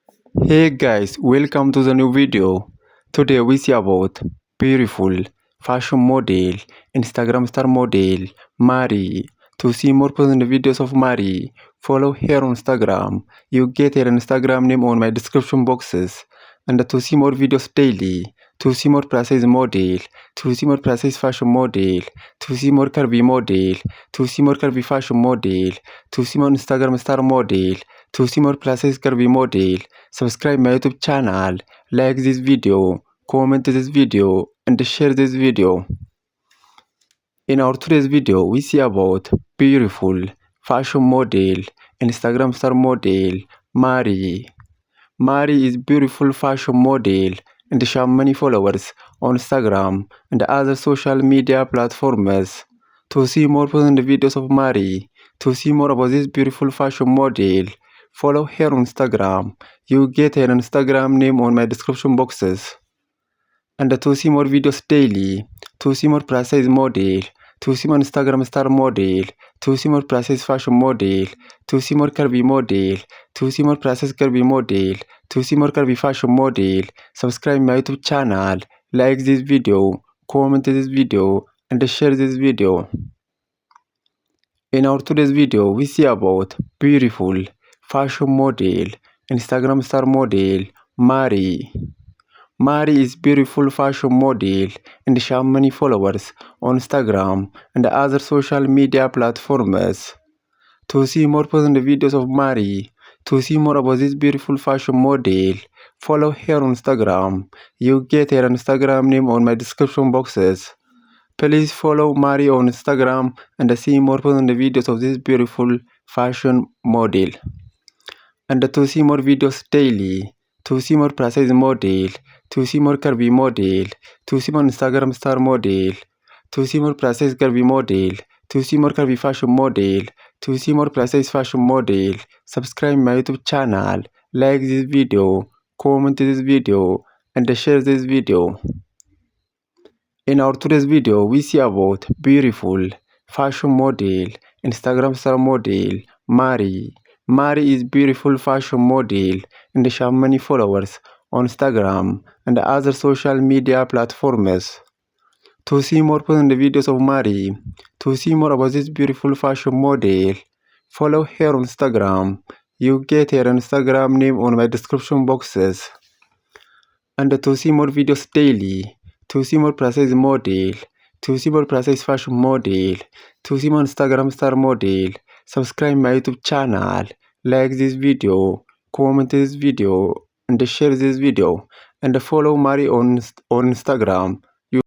Hey guys, welcome to the new video. Today we see about beautiful fashion model, Instagram star model, Mari. To see more present videos of Mari, follow her on Instagram. You get her Instagram name on my description boxes. And to see more videos daily, to see more precise model, to see more precise fashion model, to see more curvy model, to see more curvy fashion model, to see more Instagram star model, to see more precise curvy model. Subscribe my YouTube channel, like this video, comment this video, and share this video. In our today's video, we see about beautiful fashion model, Instagram star model, Mari. Mari is beautiful fashion model and she has many followers on Instagram and other social media platforms. To see more present videos of Mari, to see more about this beautiful fashion model, follow her on Instagram. You get her Instagram name on my description boxes. And to see more videos daily, to see more precise model, to see more Instagram star model, to see more precise fashion model, to see more curvy model, to see more precise curvy model, to see more curvy fashion model, subscribe my YouTube channel, like this video, comment this video, and share this video. In our today's video, we see about beautiful fashion model, Instagram star model, Mari. Mari is beautiful fashion model and she has many followers on Instagram and other social media platforms. To see more present videos of Mari, to see more about this beautiful fashion model, follow her on Instagram. You get her Instagram name on my description boxes. Please follow Mari on Instagram and see more present videos of this beautiful fashion model. And to see more videos daily, to see more precise model, to see more curvy model, to see more Instagram star model, to see more precise curvy model, to see more curvy fashion model, to see more precise fashion model, subscribe my YouTube channel, like this video, comment this video, and share this video. In our today's video, we see about beautiful fashion model, Instagram star model, Mari. Mari is beautiful fashion model and she has many followers on Instagram and other social media platforms. To see more present videos of Mari, to see more about this beautiful fashion model, follow her on Instagram. You get her Instagram name on my description boxes. And to see more videos daily, to see more precise model, to see more precise fashion model, to see more Instagram star model, subscribe my YouTube channel, like this video, comment this video, and share this video, and follow Mari on Instagram.